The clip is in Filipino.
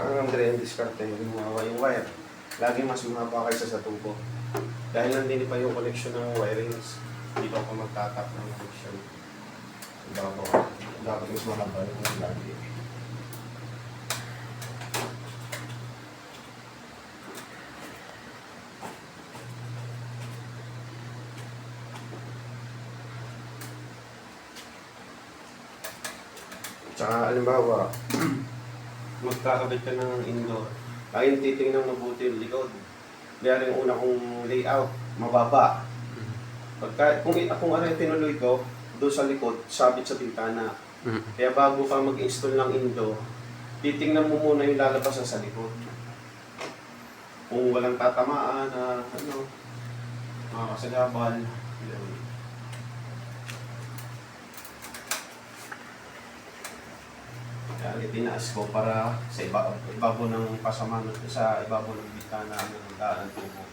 ang Andre yung diskarte, yung wire. Lagi mas bumaba kaysa sa tubo. Dahil nandini pa yung connection ng wirings, dito ako magtatap ng connection. Dapat mas mahaba yung lagi. Tsaka, alimbawa, magkakabit ka ng indoor, ay titingnan mabuti yung likod. Kaya yung una kong layout, mababa. Kung ano yung tinuloy ko, doon sa likod, sabit sa bintana. Kaya bago ka mag-install ng indoor, titingnan mo muna yung lalabas sa likod. Kung walang tatamaan na mga kasagabal, yun. Kaya itinaas ko para sa ibabaw ng pasama sa ibabaw ng bintana ng daan tubo.